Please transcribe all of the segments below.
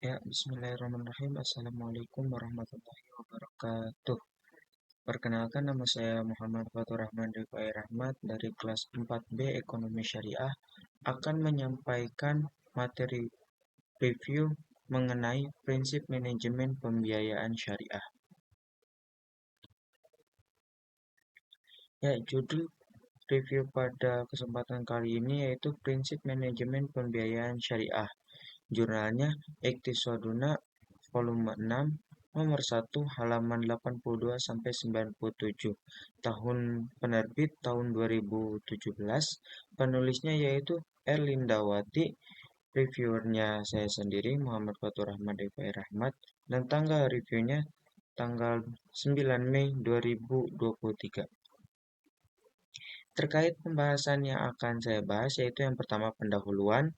Ya, bismillahirrahmanirrahim. Assalamualaikum warahmatullahi wabarakatuh. Perkenalkan, nama saya Muhammad Fatur Rahman Rifai Rahmat dari kelas 4B Ekonomi Syariah akan menyampaikan materi review mengenai prinsip manajemen pembiayaan syariah. Ya, judul review pada kesempatan kali ini yaitu prinsip manajemen pembiayaan syariah. Jurnalnya Iqtisaduna volume 6 nomor 1 halaman 82 sampai 97. Tahun penerbit tahun 2017. Penulisnya yaitu Erlindawati, reviewernya saya sendiri Muhammad Fatur Rahman DPI Rahmat, dan tanggal reviewnya tanggal 9 Mei 2023. Terkait pembahasan yang akan saya bahas yaitu yang pertama pendahuluan,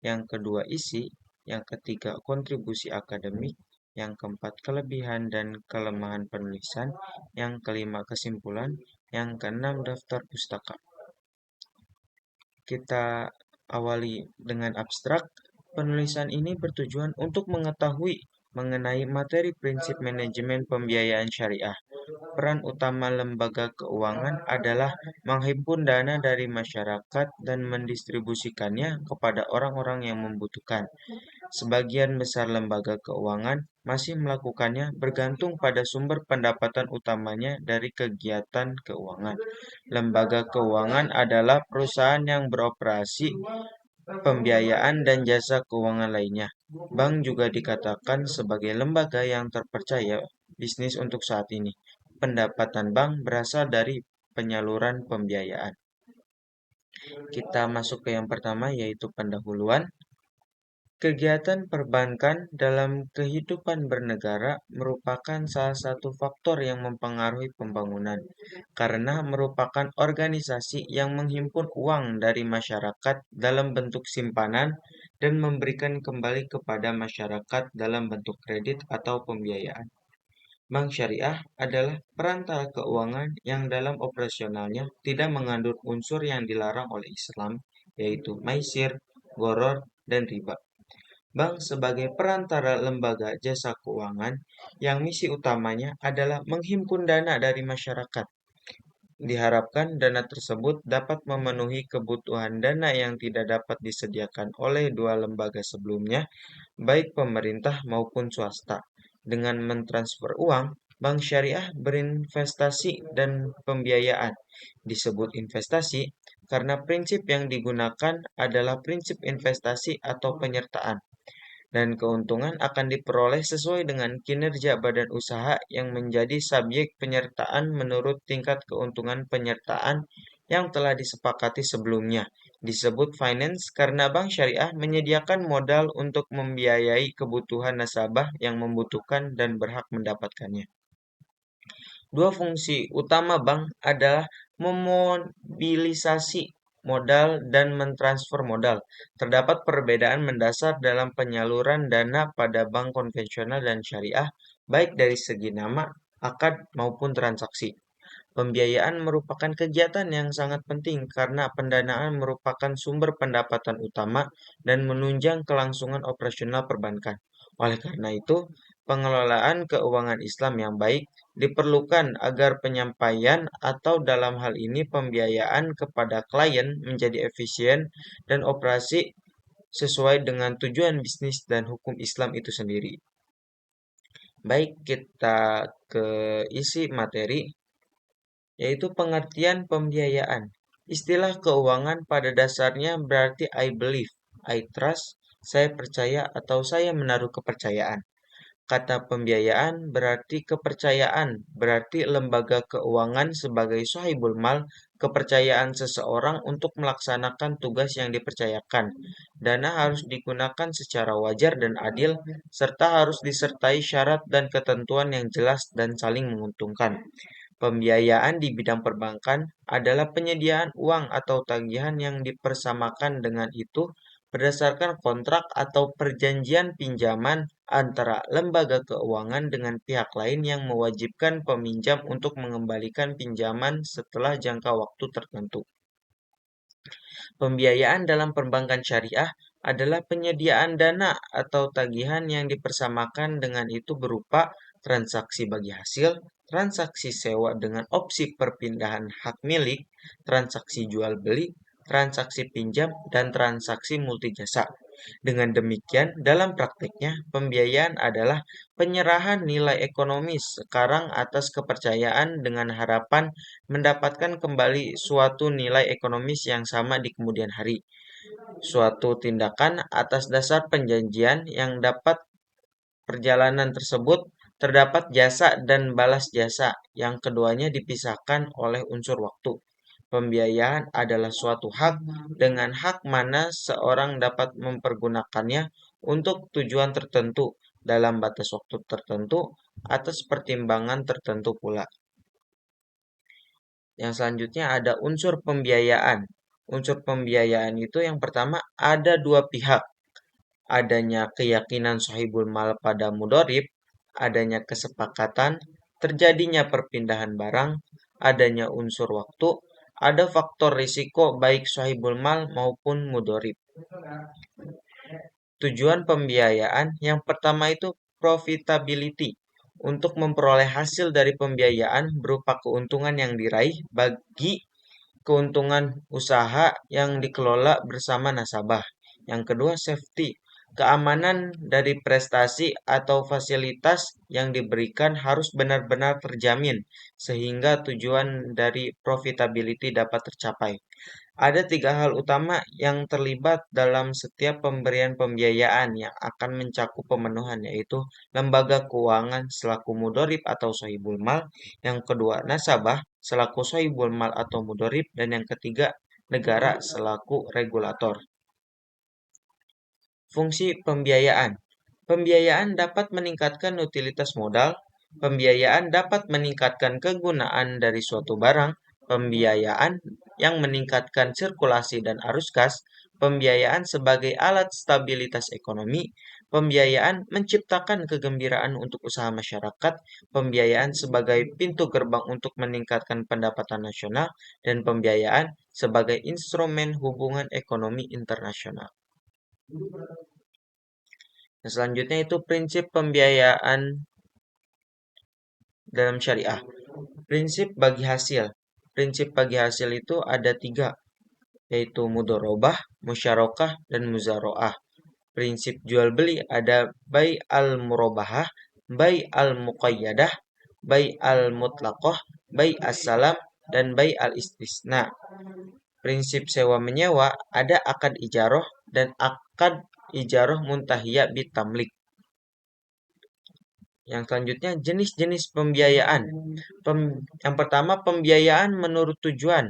yang kedua isi, yang ketiga kontribusi akademik, yang keempat kelebihan dan kelemahan penulisan, yang kelima kesimpulan, yang keenam daftar pustaka. Kita awali dengan abstrak. Penulisan ini bertujuan untuk mengetahui mengenai materi prinsip manajemen pembiayaan syariah. Peran utama lembaga keuangan adalah menghimpun dana dari masyarakat dan mendistribusikannya kepada orang-orang yang membutuhkan. Sebagian besar lembaga keuangan masih melakukannya bergantung pada sumber pendapatan utamanya dari kegiatan keuangan. Lembaga keuangan adalah perusahaan yang beroperasi pembiayaan dan jasa keuangan lainnya. Bank juga dikatakan sebagai lembaga yang terpercaya bisnis untuk saat ini. Pendapatan bank berasal dari penyaluran pembiayaan. Kita masuk ke yang pertama yaitu pendahuluan. Kegiatan perbankan dalam kehidupan bernegara merupakan salah satu faktor yang mempengaruhi pembangunan, karena merupakan organisasi yang menghimpun uang dari masyarakat dalam bentuk simpanan dan memberikan kembali kepada masyarakat dalam bentuk kredit atau pembiayaan. Bank syariah adalah perantara keuangan yang dalam operasionalnya tidak mengandung unsur yang dilarang oleh Islam, yaitu maisir, goror, dan riba. Bank sebagai perantara lembaga jasa keuangan yang misi utamanya adalah menghimpun dana dari masyarakat. Diharapkan dana tersebut dapat memenuhi kebutuhan dana yang tidak dapat disediakan oleh dua lembaga sebelumnya, baik pemerintah maupun swasta. Dengan mentransfer uang, bank syariah berinvestasi dan pembiayaan. Disebut investasi karena prinsip yang digunakan adalah prinsip investasi atau penyertaan, dan keuntungan akan diperoleh sesuai dengan kinerja badan usaha yang menjadi subjek penyertaan menurut tingkat keuntungan penyertaan yang telah disepakati sebelumnya. Disebut finance karena bank syariah menyediakan modal untuk membiayai kebutuhan nasabah yang membutuhkan dan berhak mendapatkannya. Dua fungsi utama bank adalah memobilisasi modal dan mentransfer modal. Terdapat perbedaan mendasar dalam penyaluran dana pada bank konvensional dan syariah, baik dari segi nama, akad, maupun transaksi. Pembiayaan merupakan kegiatan yang sangat penting karena pendanaan merupakan sumber pendapatan utama dan menunjang kelangsungan operasional perbankan. Oleh karena itu, pengelolaan keuangan Islam yang baik diperlukan agar penyampaian atau dalam hal ini pembiayaan kepada klien menjadi efisien dan operasi sesuai dengan tujuan bisnis dan hukum Islam itu sendiri. Baik, kita ke isi materi, yaitu pengertian pembiayaan. Istilah keuangan pada dasarnya berarti I believe, I trust, saya percaya atau saya menaruh kepercayaan. Kata pembiayaan berarti kepercayaan, berarti lembaga keuangan sebagai sahibul mal, kepercayaan seseorang untuk melaksanakan tugas yang dipercayakan. Dana harus digunakan secara wajar dan adil, serta harus disertai syarat dan ketentuan yang jelas dan saling menguntungkan. Pembiayaan di bidang perbankan adalah penyediaan uang atau tagihan yang dipersamakan dengan itu berdasarkan kontrak atau perjanjian pinjaman antara lembaga keuangan dengan pihak lain yang mewajibkan peminjam untuk mengembalikan pinjaman setelah jangka waktu tertentu. Pembiayaan dalam perbankan syariah adalah penyediaan dana atau tagihan yang dipersamakan dengan itu berupa transaksi bagi hasil, transaksi sewa dengan opsi perpindahan hak milik, transaksi jual beli, transaksi pinjam, dan transaksi multijasa. Dengan demikian, dalam praktiknya, pembiayaan adalah penyerahan nilai ekonomis sekarang atas kepercayaan dengan harapan mendapatkan kembali suatu nilai ekonomis yang sama di kemudian hari. Suatu tindakan atas dasar perjanjian yang dapat perjalanan tersebut terdapat jasa dan balas jasa, yang keduanya dipisahkan oleh unsur waktu. Pembiayaan adalah suatu hak dengan hak mana seorang dapat mempergunakannya untuk tujuan tertentu dalam batas waktu tertentu atas pertimbangan tertentu pula. Yang selanjutnya ada unsur pembiayaan. Unsur pembiayaan itu yang pertama ada dua pihak. Adanya keyakinan sahibul mal pada mudorib, adanya kesepakatan, terjadinya perpindahan barang, adanya unsur waktu, ada faktor risiko baik sahibul mal maupun mudorib. Tujuan pembiayaan yang pertama itu profitability. Untuk memperoleh hasil dari pembiayaan berupa keuntungan yang diraih bagi keuntungan usaha yang dikelola bersama nasabah. Yang kedua, safety. Keamanan dari prestasi atau fasilitas yang diberikan harus benar-benar terjamin sehingga tujuan dari profitability dapat tercapai. Ada tiga hal utama yang terlibat dalam setiap pemberian pembiayaan yang akan mencakup pemenuhan, yaitu lembaga keuangan selaku mudorib atau sohibul mal, yang kedua nasabah selaku sohibul mal atau mudorib, dan yang ketiga negara selaku regulator. Fungsi pembiayaan. Pembiayaan dapat meningkatkan utilitas modal, pembiayaan dapat meningkatkan kegunaan dari suatu barang, pembiayaan yang meningkatkan sirkulasi dan arus kas, pembiayaan sebagai alat stabilitas ekonomi, pembiayaan menciptakan kegembiraan untuk usaha masyarakat, pembiayaan sebagai pintu gerbang untuk meningkatkan pendapatan nasional, dan pembiayaan sebagai instrumen hubungan ekonomi internasional. Nah, selanjutnya itu prinsip pembiayaan dalam syariah. Prinsip bagi hasil. Prinsip bagi hasil itu ada tiga, yaitu mudorobah, musyarakah, dan muzaroah. Prinsip jual beli ada bai al-murabahah, bai al-muqayyadah, bai al-mutlaqah, bai as-salam, dan bai al-istisna. Prinsip sewa menyewa ada akad ijaroh dan akad ijaroh muntahiyah bitamlik. Yang selanjutnya jenis-jenis pembiayaan. Yang pertama pembiayaan menurut tujuan.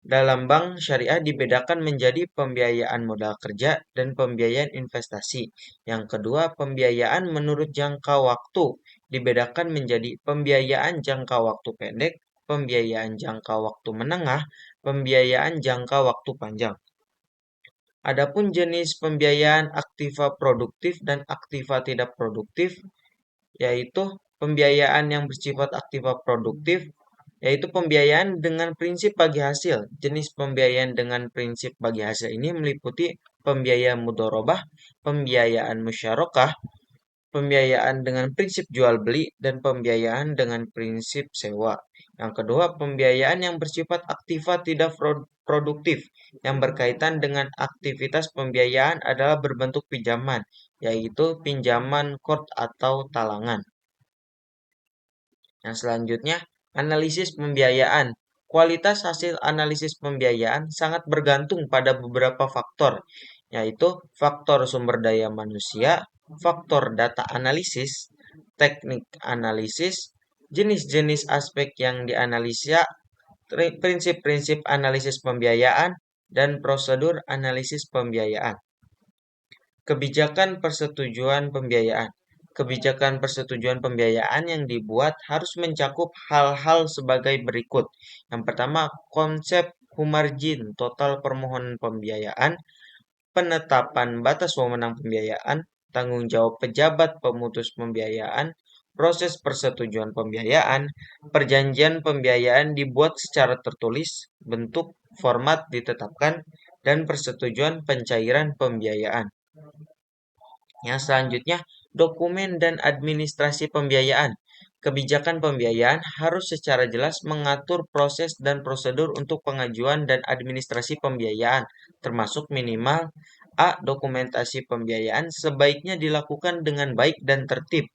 Dalam bank syariah dibedakan menjadi pembiayaan modal kerja dan pembiayaan investasi. Yang kedua pembiayaan menurut jangka waktu. Dibedakan menjadi pembiayaan jangka waktu pendek, pembiayaan jangka waktu menengah, pembiayaan jangka waktu panjang. Adapun jenis pembiayaan aktiva produktif dan aktiva tidak produktif, yaitu pembiayaan yang bersifat aktiva produktif, yaitu pembiayaan dengan prinsip bagi hasil. Jenis pembiayaan dengan prinsip bagi hasil ini meliputi pembiayaan mudorobah, pembiayaan musyarakah, pembiayaan dengan prinsip jual beli, dan pembiayaan dengan prinsip sewa. Yang kedua, pembiayaan yang bersifat aktiva tidak produktif, yang berkaitan dengan aktivitas pembiayaan adalah berbentuk pinjaman, yaitu pinjaman kord atau talangan. Yang selanjutnya, analisis pembiayaan. Kualitas hasil analisis pembiayaan sangat bergantung pada beberapa faktor, yaitu faktor sumber daya manusia, faktor data analisis, teknik analisis, jenis-jenis aspek yang dianalisa, prinsip-prinsip analisis pembiayaan, dan prosedur analisis pembiayaan. Kebijakan persetujuan pembiayaan. Kebijakan persetujuan pembiayaan yang dibuat harus mencakup hal-hal sebagai berikut. Yang pertama, konsep humarjin total permohonan pembiayaan, penetapan batas wewenang pembiayaan, tanggung jawab pejabat pemutus pembiayaan, proses persetujuan pembiayaan, perjanjian pembiayaan dibuat secara tertulis, bentuk, format ditetapkan, dan persetujuan pencairan pembiayaan. Yang selanjutnya, dokumen dan administrasi pembiayaan. Kebijakan pembiayaan harus secara jelas mengatur proses dan prosedur untuk pengajuan dan administrasi pembiayaan, termasuk minimal A. Dokumentasi pembiayaan sebaiknya dilakukan dengan baik dan tertib.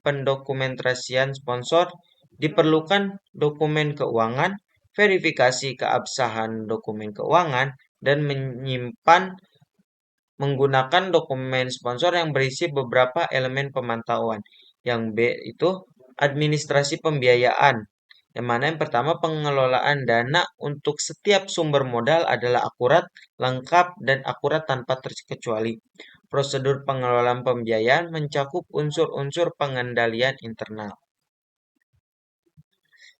Pendokumentasian sponsor diperlukan dokumen keuangan, verifikasi keabsahan dokumen keuangan, dan menyimpan menggunakan dokumen sponsor yang berisi beberapa elemen pemantauan. Yang B itu administrasi pembiayaan. Yang mana yang pertama pengelolaan dana untuk setiap sumber modal adalah akurat, lengkap, dan akurat tanpa terkecuali. Prosedur pengelolaan pembiayaan mencakup unsur-unsur pengendalian internal.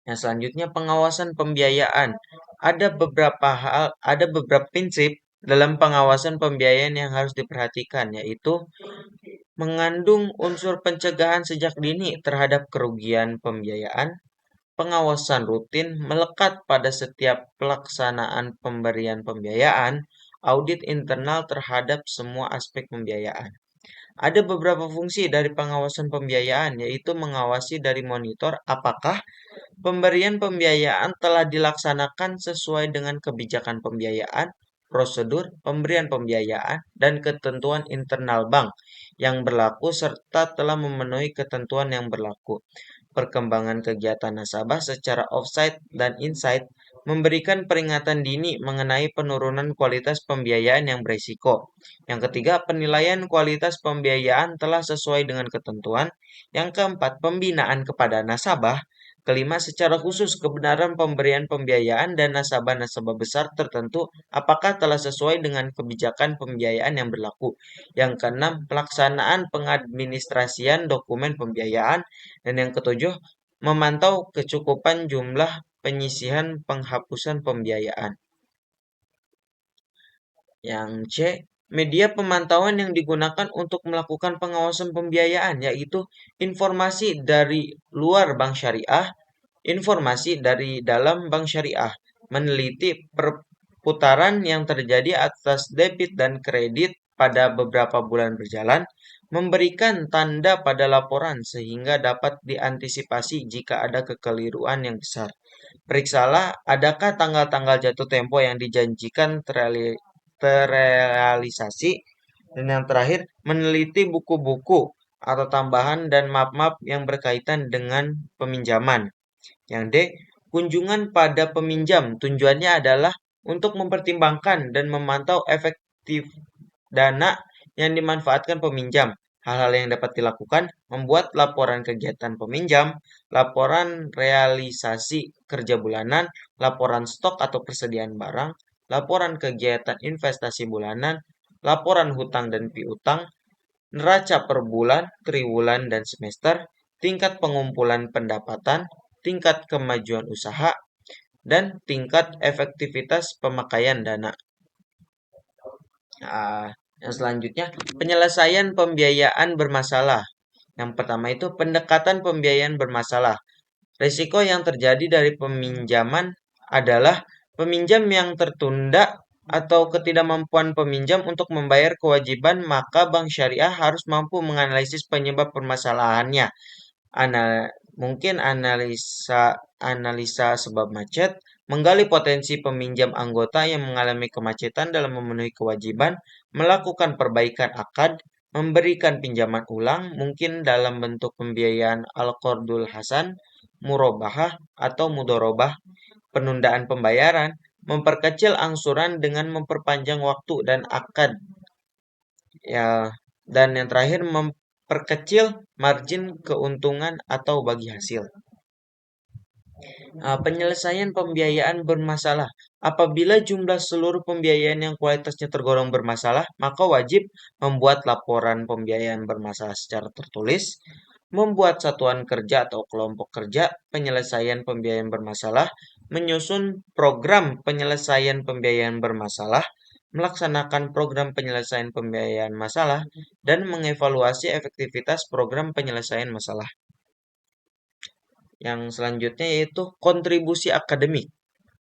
Yang selanjutnya pengawasan pembiayaan. Ada beberapa prinsip dalam pengawasan pembiayaan yang harus diperhatikan, yaitu mengandung unsur pencegahan sejak dini terhadap kerugian pembiayaan. Pengawasan rutin melekat pada setiap pelaksanaan pemberian pembiayaan, audit internal terhadap semua aspek pembiayaan. Ada beberapa fungsi dari pengawasan pembiayaan, yaitu mengawasi dari monitor apakah pemberian pembiayaan telah dilaksanakan sesuai dengan kebijakan pembiayaan, prosedur pemberian pembiayaan, dan ketentuan internal bank yang berlaku serta telah memenuhi ketentuan yang berlaku. Perkembangan kegiatan nasabah secara offsite dan inside memberikan peringatan dini mengenai penurunan kualitas pembiayaan yang berisiko. Yang ketiga, penilaian kualitas pembiayaan telah sesuai dengan ketentuan. Yang keempat, pembinaan kepada nasabah. Kelima, secara khusus kebenaran pemberian pembiayaan dan nasabah-nasabah besar tertentu apakah telah sesuai dengan kebijakan pembiayaan yang berlaku. Yang keenam, pelaksanaan pengadministrasian dokumen pembiayaan. Dan yang ketujuh, memantau kecukupan jumlah penyisihan penghapusan pembiayaan. Yang C, media pemantauan yang digunakan untuk melakukan pengawasan pembiayaan, yaitu informasi dari luar bank syariah, informasi dari dalam bank syariah, meneliti perputaran yang terjadi atas debit dan kredit pada beberapa bulan berjalan, memberikan tanda pada laporan sehingga dapat diantisipasi jika ada kekeliruan yang besar. Periksalah adakah tanggal-tanggal jatuh tempo yang dijanjikan terrealisasi. Dan yang terakhir, meneliti buku-buku atau tambahan dan map-map yang berkaitan dengan peminjaman. Yang D, kunjungan pada peminjam. Tujuannya adalah untuk mempertimbangkan dan memantau efektif dana yang dimanfaatkan peminjam. Hal-hal yang dapat dilakukan, membuat laporan kegiatan peminjam, laporan realisasi kerja bulanan, laporan stok atau persediaan barang, laporan kegiatan investasi bulanan, laporan hutang dan piutang, neraca per bulan, triwulan, dan semester, tingkat pengumpulan pendapatan, tingkat kemajuan usaha, dan tingkat efektivitas pemakaian dana. Yang selanjutnya, penyelesaian pembiayaan bermasalah. Yang pertama itu pendekatan pembiayaan bermasalah. Risiko yang terjadi dari peminjaman adalah peminjam yang tertunda atau ketidakmampuan peminjam untuk membayar kewajiban, maka bank syariah harus mampu menganalisis penyebab permasalahannya. Mungkin analisa sebab macet, menggali potensi peminjam anggota yang mengalami kemacetan dalam memenuhi kewajiban, melakukan perbaikan akad, memberikan pinjaman ulang, mungkin dalam bentuk pembiayaan al-qardul hasan, murabahah atau mudorobah, penundaan pembayaran, memperkecil angsuran dengan memperpanjang waktu dan akad, ya, dan yang terakhir memperkecil margin keuntungan atau bagi hasil. Penyelesaian pembiayaan bermasalah. Apabila jumlah seluruh pembiayaan yang kualitasnya tergolong bermasalah, maka wajib membuat laporan pembiayaan bermasalah secara tertulis, membuat satuan kerja atau kelompok kerja penyelesaian pembiayaan bermasalah, menyusun program penyelesaian pembiayaan bermasalah, melaksanakan program penyelesaian pembiayaan masalah, dan mengevaluasi efektivitas program penyelesaian masalah. Yang selanjutnya yaitu kontribusi akademik.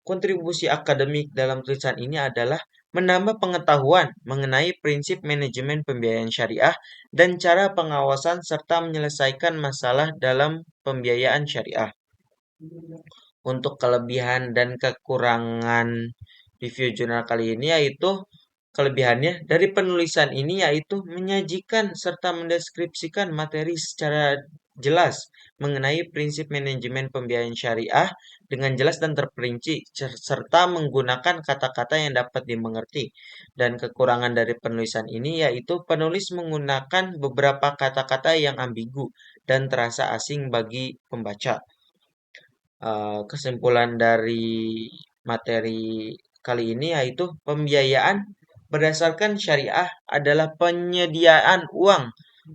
Kontribusi akademik dalam tulisan ini adalah menambah pengetahuan mengenai prinsip manajemen pembiayaan syariah dan cara pengawasan serta menyelesaikan masalah dalam pembiayaan syariah. Untuk kelebihan dan kekurangan review jurnal kali ini yaitu kelebihannya dari penulisan ini yaitu menyajikan serta mendeskripsikan materi secara jelas mengenai prinsip manajemen pembiayaan syariah dengan jelas dan terperinci serta menggunakan kata-kata yang dapat dimengerti. Dan kekurangan dari penulisan ini yaitu penulis menggunakan beberapa kata-kata yang ambigu dan terasa asing bagi pembaca. Kesimpulan dari materi kali ini yaitu pembiayaan berdasarkan syariah adalah penyediaan uang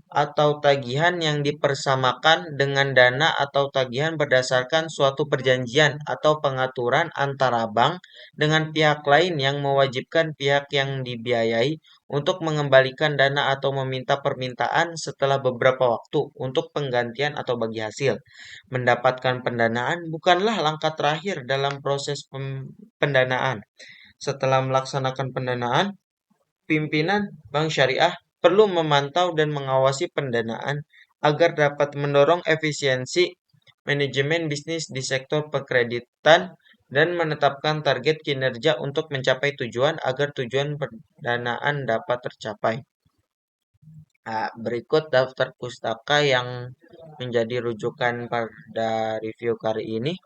atau tagihan yang dipersamakan dengan dana atau tagihan berdasarkan suatu perjanjian atau pengaturan antara bank dengan pihak lain yang mewajibkan pihak yang dibiayai untuk mengembalikan dana atau meminta permintaan setelah beberapa waktu untuk penggantian atau bagi hasil. Mendapatkan pendanaan bukanlah langkah terakhir dalam proses pendanaan. Setelah melaksanakan pendanaan, pimpinan bank syariah perlu memantau dan mengawasi pendanaan agar dapat mendorong efisiensi manajemen bisnis di sektor perkreditan dan menetapkan target kinerja untuk mencapai tujuan agar tujuan pendanaan dapat tercapai. Nah, berikut daftar pustaka yang menjadi rujukan pada review kali ini.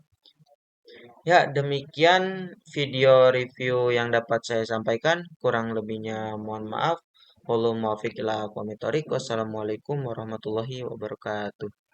Ya, demikian video review yang dapat saya sampaikan. Kurang lebihnya mohon maaf. Wassalamualaikum warahmatullahi wabarakatuh.